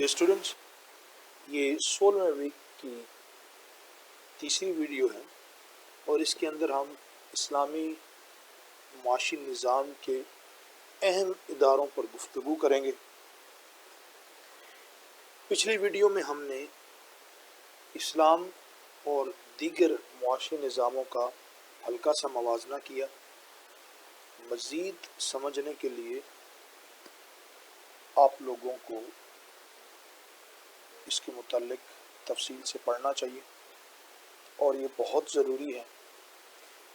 Dear students, یہ 16ویں week کی تیسری ویڈیو ہے اور اس کے اندر ہم اسلامی معاشی نظام کے اہم اداروں پر گفتگو کریں گے۔ پچھلی ویڈیو میں ہم نے اسلام اور دیگر معاشی نظاموں کا ہلکا سا موازنہ کیا۔ مزید سمجھنے کے لیے آپ لوگوں کو اس کے متعلق تفصیل سے پڑھنا چاہیے اور یہ بہت ضروری ہے،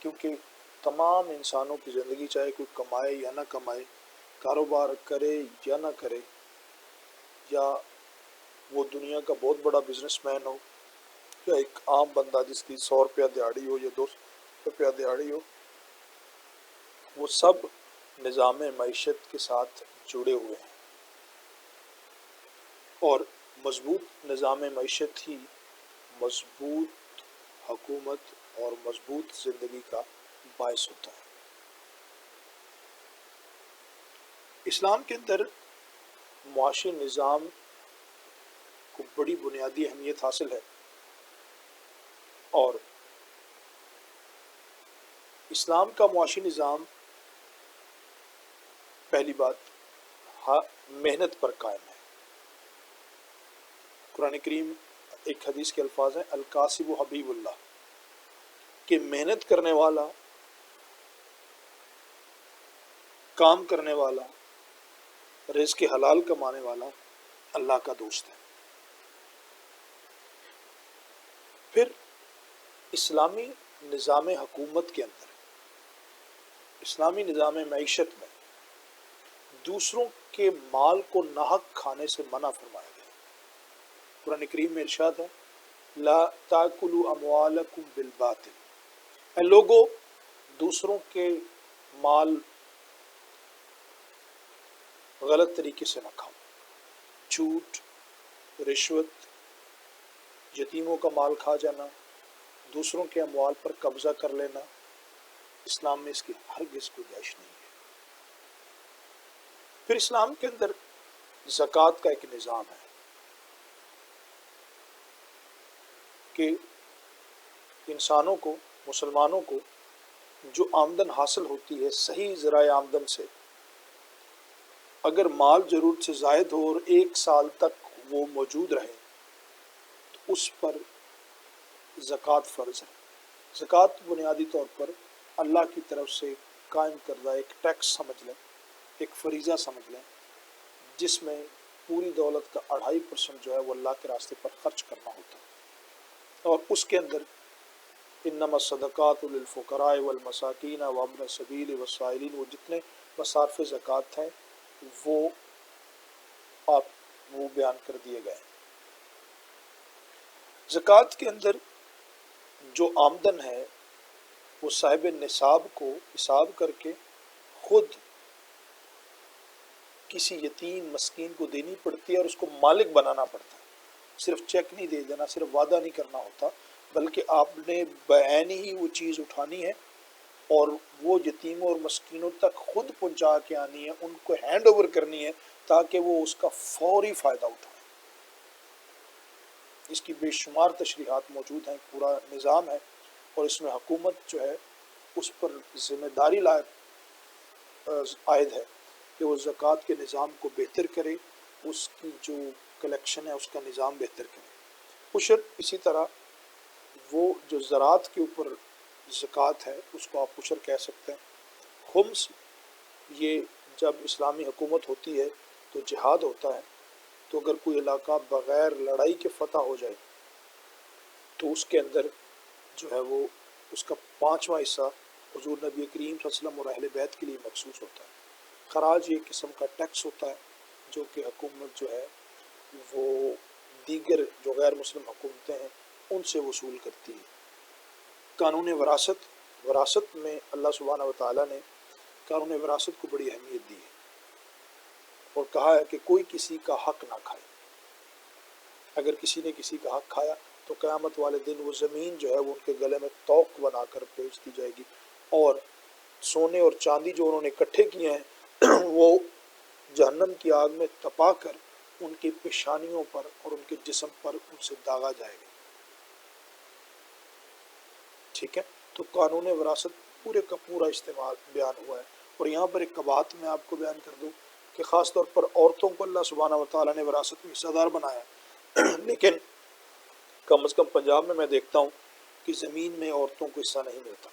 کیونکہ تمام انسانوں کی زندگی، چاہے کوئی کمائے یا نہ کمائے، کاروبار کرے یا نہ کرے، یا وہ دنیا کا بہت بڑا بزنس مین ہو یا ایک عام بندہ جس کی 100 روپیہ دیہڑی ہو یا 200 روپیہ دیہڑی ہو، وہ سب نظام معیشت کے ساتھ جڑے ہوئے ہیں، اور مضبوط نظام معیشت ہی مضبوط حکومت اور مضبوط زندگی کا باعث ہوتا ہے۔ اسلام کے اندر معاشی نظام کو بڑی بنیادی اہمیت حاصل ہے، اور اسلام کا معاشی نظام پہلی بات محنت پر قائم ہے۔ قرآن کریم ایک حدیث کے الفاظ ہیں الکاسب حبیب اللہ، کہ محنت کرنے والا، کام کرنے والا، رزق حلال کمانے والا اللہ کا دوست ہے۔ پھر اسلامی نظام حکومت کے اندر، اسلامی نظام معیشت میں دوسروں کے مال کو ناحق کھانے سے منع فرمایا گیا۔ قرآن کریم میں ارشاد ہے لا تاکلوا اموالکم بالباطل، اے لوگو دوسروں کے مال غلط طریقے سے نہ کھاؤ۔ جھوٹ، رشوت، یتیموں کا مال کھا جانا، دوسروں کے اموال پر قبضہ کر لینا، اسلام میں اس کی ہرگز گنجائش نہیں ہے۔ پھر اسلام کے اندر زکوٰۃ کا ایک نظام ہے کہ انسانوں کو، مسلمانوں کو جو آمدن حاصل ہوتی ہے صحیح ذرائع آمدن سے، اگر مال ضرورت سے زائد ہو اور 1 سال تک وہ موجود رہے تو اس پر زکوٰۃ فرض ہے۔ زکوٰۃ بنیادی طور پر اللہ کی طرف سے قائم کردہ ایک ٹیکس سمجھ لیں، ایک فریضہ سمجھ لیں، جس میں پوری دولت کا 2.5% جو ہے وہ اللہ کے راستے پر خرچ کرنا ہوتا ہے، اور اس کے اندر انما الصدقات للفقراء والمساکین وابن السبیل والسائلین، وہ جتنے مصارف زکوٰۃ ہیں وہ بیان کر دیے گئے۔ زکوٰۃ کے اندر جو آمدن ہے وہ صاحب نصاب کو حساب کر کے خود کسی یتیم مسکین کو دینی پڑتی ہے اور اس کو مالک بنانا پڑتا ہے۔ صرف چیک نہیں دے دینا، صرف وعدہ نہیں کرنا ہوتا، بلکہ آپ نے بعین ہی وہ چیز اٹھانی ہے اور وہ یتیموں اور مسکینوں تک خود پہنچا کے آنی ہے، ان کو ہینڈ اوور کرنی ہے تاکہ وہ اس کا فوری فائدہ اٹھائیں۔ اس کی بے شمار تشریحات موجود ہیں، پورا نظام ہے، اور اس میں حکومت جو ہے اس پر ذمہ داری عائد ہے کہ وہ زکوٰۃ کے نظام کو بہتر کرے، اس کی جو کلیکشن ہے اس کا نظام بہتر کرے۔ عشر اسی طرح وہ جو زراعت کے اوپر زکوٰۃ ہے اس کو آپ عشر کہہ سکتے ہیں۔ خمس، یہ جب اسلامی حکومت ہوتی ہے تو جہاد ہوتا ہے، تو اگر کوئی علاقہ بغیر لڑائی کے فتح ہو جائے تو اس کے اندر جو ہے وہ اس کا 5واں حصہ حضور نبی کریم صلی اللہ علیہ وسلم اور اہل بیت کے لیے مخصوص ہوتا ہے۔ خراج ایک قسم کا ٹیکس ہوتا ہے جو کہ حکومت جو ہے وہ دیگر جو غیر مسلم حکومتیں ہیں ان سے وصول کرتی ہے۔ قانون وراثت، وراثت میں اللہ سبحانہ وتعالیٰ نے قانون وراثت کو بڑی اہمیت دی ہے اور کہا ہے کہ کوئی کسی کا حق نہ کھائے۔ اگر کسی نے کسی کا حق کھایا تو قیامت والے دن وہ زمین جو ہے وہ ان کے گلے میں طوق بنا کر بیچ دی جائے گی، اور سونے اور چاندی جو انہوں نے اکٹھے کیے ہیں وہ جہنم کی آگ میں تپا کر ان کی پیشانیوں پر اور ان کے جسم پر ان سے داغا جائے گا. ٹھیک ہے، تو قانون وراثت پورے کا پورا استعمال بیان ہوا ہے. اور یہاں پر ایک بات میں آپ کو بیان کر دوں کہ خاص طور پر عورتوں کو اللہ سبحانہ و تعالیٰ نے وراثت میں حصہ دار بنایا لیکن کم از کم پنجاب میں دیکھتا ہوں کہ زمین میں عورتوں کو حصہ نہیں ملتا.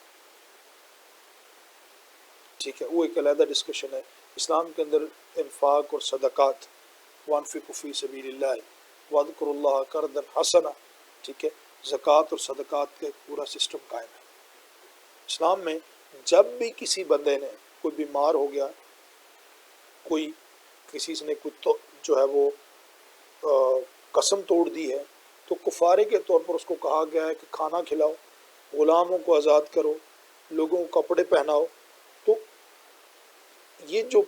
ٹھیک ہے، وہ ایک علیحدہ ڈسکشن ہے. اسلام کے اندر انفاق اور صدقات، وانفقوا فی سبیل اللہ واذکروا اللہ قرضا حسنا، ٹھیک ہے، زکوٰۃ اور صدقات کا ایک پورا سسٹم قائم ہے. اسلام میں جب بھی کسی بندے نے کوئی بیمار ہو گیا، کوئی کسی نے کوئی تو جو ہے وہ قسم توڑ دی ہے، تو کفارے کے طور پر اس کو کہا گیا ہے کہ کھانا کھلاؤ، غلاموں کو آزاد کرو، لوگوں کو کپڑے پہناؤ. تو یہ جو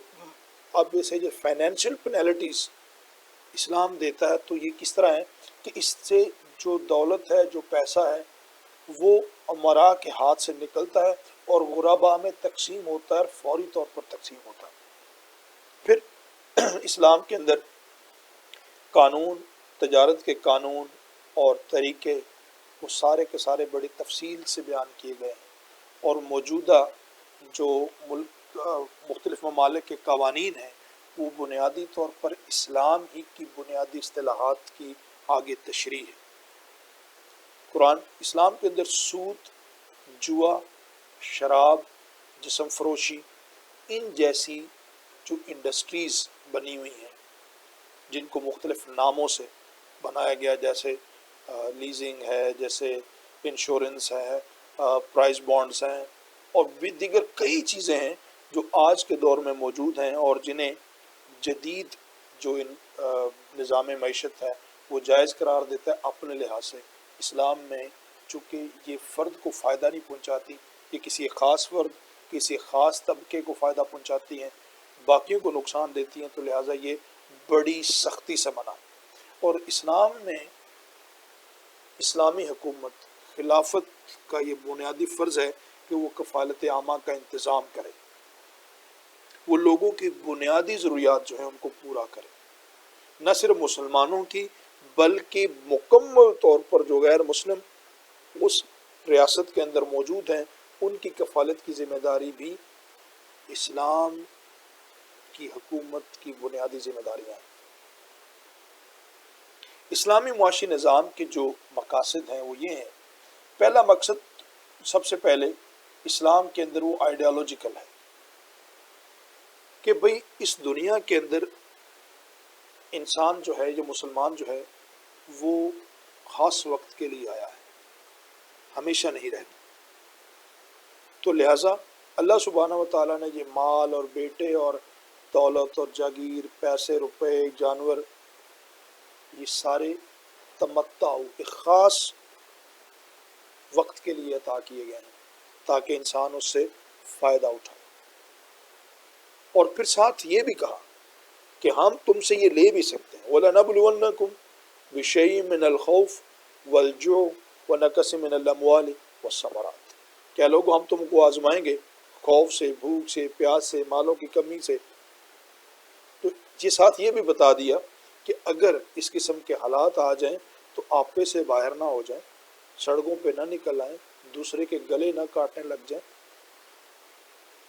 اب اسے جو فائنینشیل پینلٹیز اسلام دیتا ہے تو یہ کس طرح ہے کہ اس سے جو دولت ہے، جو پیسہ ہے، وہ امراء کے ہاتھ سے نکلتا ہے اور غرباء میں تقسیم ہوتا ہے اور فوری طور پر تقسیم ہوتا ہے. پھر اسلام کے اندر قانون، تجارت کے قانون اور طریقے وہ سارے کے سارے بڑی تفصیل سے بیان کیے گئے ہیں. اور موجودہ جو مختلف ممالک کے قوانین ہیں وہ بنیادی طور پر اسلام ہی کی بنیادی اصطلاحات کی آگے تشریح ہے. قرآن اسلام کے اندر سود، جوا، شراب، جسم فروشی، ان جیسی جو انڈسٹریز بنی ہوئی ہیں جن کو مختلف ناموں سے بنایا گیا، جیسے لیزنگ ہے، جیسے انشورنس ہے، پرائز بانڈز ہیں، اور بھی دیگر کئی چیزیں ہیں جو آج کے دور میں موجود ہیں اور جنہیں جدید جو نظام معیشت ہے وہ جائز قرار دیتا ہے اپنے لحاظ سے. اسلام میں چونکہ یہ فرد کو فائدہ نہیں پہنچاتی، یہ کسی خاص فرد، کسی خاص طبقے کو فائدہ پہنچاتی ہیں، باقیوں کو نقصان دیتی ہیں، تو لہٰذا یہ بڑی سختی سے منع. اور اسلام میں اسلامی حکومت، خلافت کا یہ بنیادی فرض ہے کہ وہ کفالت عامہ کا انتظام کرے، وہ لوگوں کی بنیادی ضروریات جو ہیں ان کو پورا کرے، نہ صرف مسلمانوں کی بلکہ مکمل طور پر جو غیر مسلم اس ریاست کے اندر موجود ہیں ان کی کفالت کی ذمہ داری بھی اسلام کی حکومت کی بنیادی ذمہ داریاں ہیں. اسلامی معاشی نظام کے جو مقاصد ہیں وہ یہ ہیں. پہلا مقصد سب سے پہلے اسلام کے اندر وہ آئیڈیالوجیکل ہے کہ بھئی اس دنیا کے اندر انسان جو ہے، جو مسلمان جو ہے، وہ خاص وقت کے لیے آیا ہے، ہمیشہ نہیں رہنا. تو لہٰذا اللہ سبحانہ و تعالیٰ نے یہ مال اور بیٹے اور دولت اور جاگیر، پیسے، روپے، جانور، یہ سارے تمتع ایک خاص وقت کے لیے عطا کیے گئے ہیں تاکہ انسان اس سے فائدہ اٹھائے. اور پھر ساتھ یہ بھی کہا کہ ہم تم سے یہ لے بھی سکتے ہیں. وَلَنَبْلُوَنَّكُمْ بِشَيْءٍ مِّنَ الْخَوْفِ وَالْجُوعِ وَنَقْصٍ مِّنَ الْأَمْوَالِ وَالثَّمَرَاتِ. کیا لوگوں ہم تم کو آزمائیں گے خوف سے، بھوک سے، پیاس سے، مالوں کی کمی سے. تو یہ ساتھ یہ بھی بتا دیا کہ اگر اس قسم کے حالات آ جائیں تو آپے سے باہر نہ ہو جائیں، سڑکوں پہ نہ نکل آئیں، دوسرے کے گلے نہ کاٹنے لگ جائیں،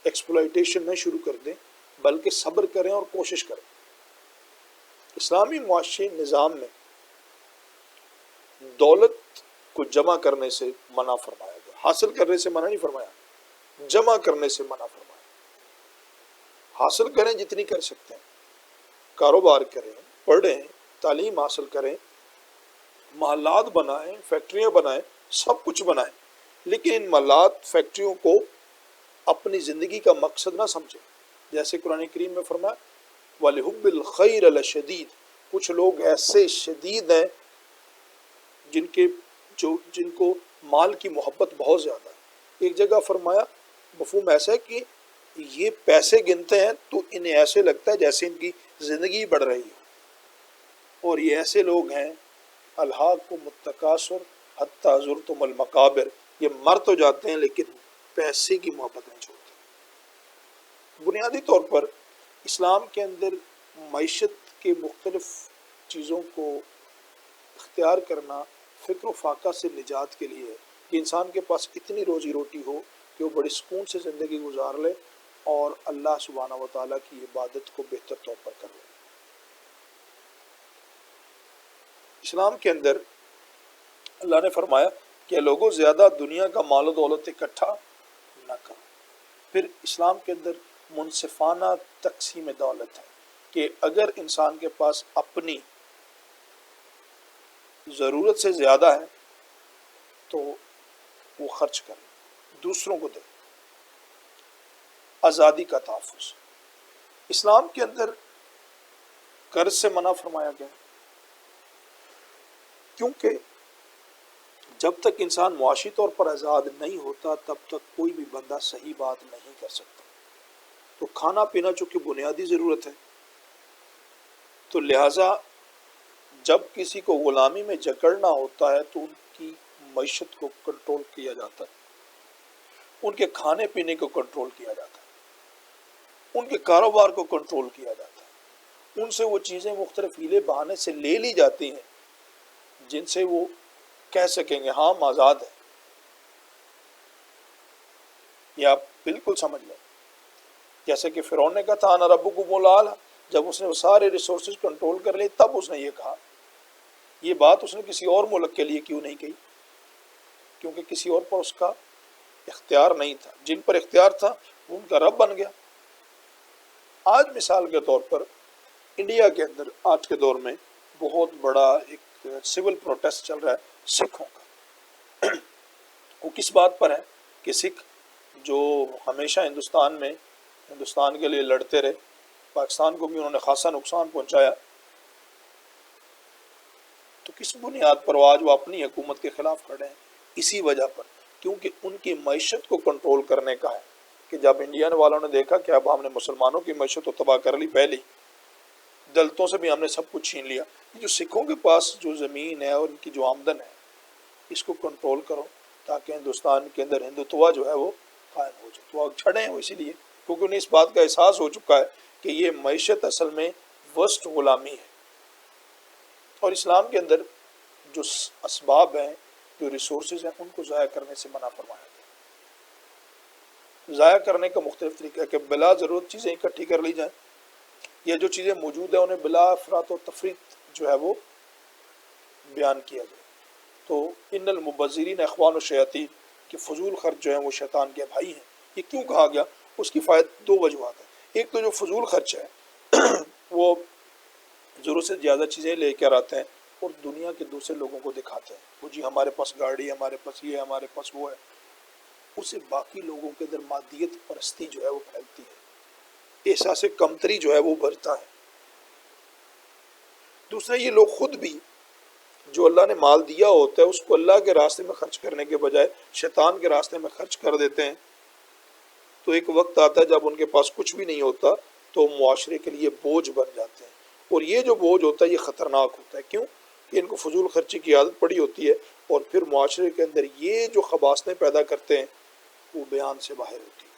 ایکسپلائٹیشن نہ شروع کر دیں، بلکہ صبر کریں اور کوشش کریں. اسلامی معاشی نظام میں دولت کو جمع کرنے سے منع فرمایا گیا. حاصل کرنے سے منع نہیں فرمایا، جمع کرنے سے منع فرمایا. حاصل کریں جتنی کر سکتے ہیں، کاروبار کریں، پڑھیں، تعلیم حاصل کریں، محلات بنائیں، فیکٹریاں بنائیں، سب کچھ بنائیں، لیکن ان محلات، فیکٹریوں کو اپنی زندگی کا مقصد نہ سمجھیں. جیسے قرآن کریم میں فرمایا وَلِحُبِّ الْخَيْرِ لَشَدِيدٌ. کچھ لوگ ایسے شدید ہیں جن کو مال کی محبت بہت زیادہ ہے. ایک جگہ فرمایا مفہوم ایسا ہے کہ یہ پیسے گنتے ہیں تو انہیں ایسے لگتا ہے جیسے ان کی زندگی بڑھ رہی ہو. اور یہ ایسے لوگ ہیں الہاکم التکاثر حتی زرتم المقابر، یہ مر تو جاتے ہیں لیکن پیسے کی محبت نہیں چھوڑتے. بنیادی طور پر اسلام کے اندر معیشت کے مختلف چیزوں کو اختیار کرنا فکر و فاقہ سے نجات کے لیے ہے کہ انسان کے پاس اتنی روزی روٹی ہو کہ وہ بڑے سکون سے زندگی گزار لے اور اللہ سبحانہ و تعالیٰ کی عبادت کو بہتر طور پر کر لے۔ اسلام کے اندر اللہ نے فرمایا کہ لوگوں زیادہ دنیا کا مال و دولت اکٹھا نہ کرو۔ پھر اسلام کے اندر منصفانہ تقسیم دولت ہے کہ اگر انسان کے پاس اپنی ضرورت سے زیادہ ہے تو وہ خرچ کرے، دوسروں کو دے۔ آزادی کا تحفظ، اسلام کے اندر قرض سے منع فرمایا گیا، کیونکہ جب تک انسان معاشی طور پر آزاد نہیں ہوتا تب تک کوئی بھی بندہ صحیح بات نہیں کر سکتا۔ تو کھانا پینا چونکہ بنیادی ضرورت ہے، تو لہٰذا جب کسی کو غلامی میں جکڑنا ہوتا ہے تو ان کی معیشت کو کنٹرول کیا جاتا ہے، ان کے کھانے پینے کو کنٹرول کیا جاتا ہے، ان کے کاروبار کو کنٹرول کیا جاتا ہے، ان سے وہ چیزیں مختلف ہیلے بہانے سے لے لی جاتی ہیں جن سے وہ کہہ سکیں گے ہاں ہم آزاد ہیں۔ یہ آپ بالکل سمجھ لیں، جیسے کہ فرعون نے کہا تھا انا ربکم الاعلی، جب اس نے وہ سارے ریسورسز کنٹرول کر لی تب اس نے یہ کہا۔ یہ بات اس نے کسی اور ملک کے لیے کیوں نہیں کہی؟ کیونکہ کسی اور پر اس کا اختیار نہیں تھا، جن پر اختیار تھا وہ ان کا رب بن گیا۔ آج مثال کے طور پر انڈیا کے اندر آج کے دور میں بہت بڑا ایک سول پروٹیسٹ چل رہا ہے سکھوں کا۔ وہ کس بات پر ہے کہ سکھ جو ہمیشہ ہندوستان کے لیے لڑتے رہے، پاکستان کو بھی انہوں نے خاصا نقصان پہنچایا، تو کس بنیاد پر وہ آج وہ اپنی حکومت کے خلاف کھڑے ہیں؟ اسی وجہ پر، کیونکہ ان کی معیشت کو کنٹرول کرنے کا ہے کہ جب انڈین والوں نے دیکھا کہ اب ہم نے مسلمانوں کی معیشت تو تباہ کر لی، پہلی دلتوں سے بھی ہم نے سب کچھ چھین لیا، جو سکھوں کے پاس جو زمین ہے اور ان کی جو آمدن ہے اس کو کنٹرول کرو تاکہ ہندوستان کے اندر ہندوتوا جو ہے وہ قائم ہو جائے۔ تو آگ چھڑے ہیں وہ اسی لیے کیونکہ انہیں اس بات کا احساس ہو چکا ہے کہ یہ معیشت اصل میں ورسٹ غلامی ہے، اور اسلام کے اندر جو اسباب ہیں، جو ریسورسز ہیں، ان کو ضائع کرنے سے منع فرمایا گیا۔ ضائع کرنے کا مختلف طریقہ ہے کہ بلا ضرورت چیزیں اکٹھی کر لی جائیں، یا جو چیزیں موجود ہیں انہیں بلا افراط و تفریط جو ہے وہ بیان کیا جائے۔ تو ان المبذرین اخوان الشیاطین کہ فضول خرچ جو ہیں وہ شیطان کے بھائی ہیں۔ یہ کیوں کہا گیا؟ اس کی دو وجوہات ہیں۔ ایک تو جو فضول خرچ ہے وہ ضرورت سے زیادہ چیزیں لے کر آتے ہیں اور دنیا کے دوسرے لوگوں کو دکھاتے ہیں، وہ جی ہمارے پاس گاڑی ہے، ہمارے پاس یہ ہے، ہمارے پاس وہ ہے، اس سے باقی لوگوں کے اندر مادیت پرستی جو ہے وہ پھیلتی ہے، احساس کمتری جو ہے وہ بڑھتا ہے۔ دوسرا یہ لوگ خود بھی جو اللہ نے مال دیا ہوتا ہے اس کو اللہ کے راستے میں خرچ کرنے کے بجائے شیطان کے راستے میں خرچ کر دیتے ہیں، تو ایک وقت آتا ہے جب ان کے پاس کچھ بھی نہیں ہوتا تو معاشرے کے لیے بوجھ بن جاتے ہیں، اور یہ جو بوجھ ہوتا ہے یہ خطرناک ہوتا ہے۔ کیوں؟ کہ ان کو فضول خرچی کی عادت پڑی ہوتی ہے، اور پھر معاشرے کے اندر یہ جو خباثتیں پیدا کرتے ہیں وہ بیان سے باہر ہوتی ہے۔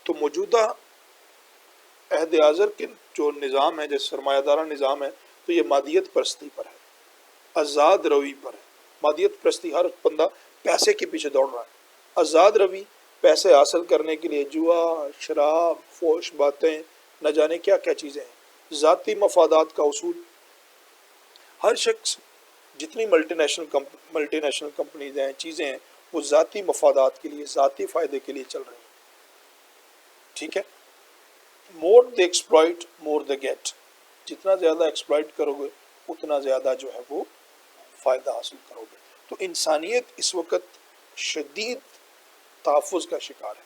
تو موجودہ عہد حاضر کے جو نظام ہے، جیسے سرمایہ دارہ نظام ہے، تو یہ مادیت پرستی پر ہے، آزاد روی پر ہے۔ مادیت پرستی، ہر بندہ پیسے کے پیچھے دوڑ رہا ہے۔ آزاد روی پیسے حاصل کرنے کے لیے جوا، شراب، فوش باتیں، نہ جانے کیا کیا چیزیں ہیں، ذاتی مفادات کا اصول۔ ہر شخص جتنی ملٹی نیشنل کمپنیز ہیں، چیزیں ہیں، وہ ذاتی مفادات کے لیے، ذاتی فائدے کے لیے چل رہی ہیں۔ ٹھیک ہے، مور دے ایکسپلائٹ مور دے گیٹ، جتنا زیادہ ایکسپلائٹ کرو گے اتنا زیادہ جو ہے وہ فائدہ حاصل کرو گے۔ تو انسانیت اس وقت شدید تحفظ کا شکار ہے۔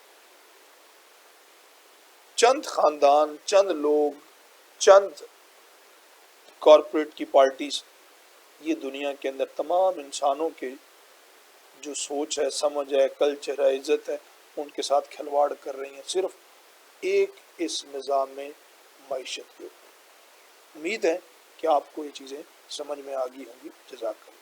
چند خاندان، چند لوگ، چند کارپوریٹ کی پارٹیز، یہ دنیا کے اندر تمام انسانوں کے جو سوچ ہے، سمجھ ہے، کلچر ہے، عزت ہے، ان کے ساتھ کھلواڑ کر رہی ہیں، صرف ایک اس نظام میں معیشت کے اوپر۔ امید ہے کہ آپ کو یہ چیزیں سمجھ میں آ گئی ہوں گی۔ جزاک اللہ۔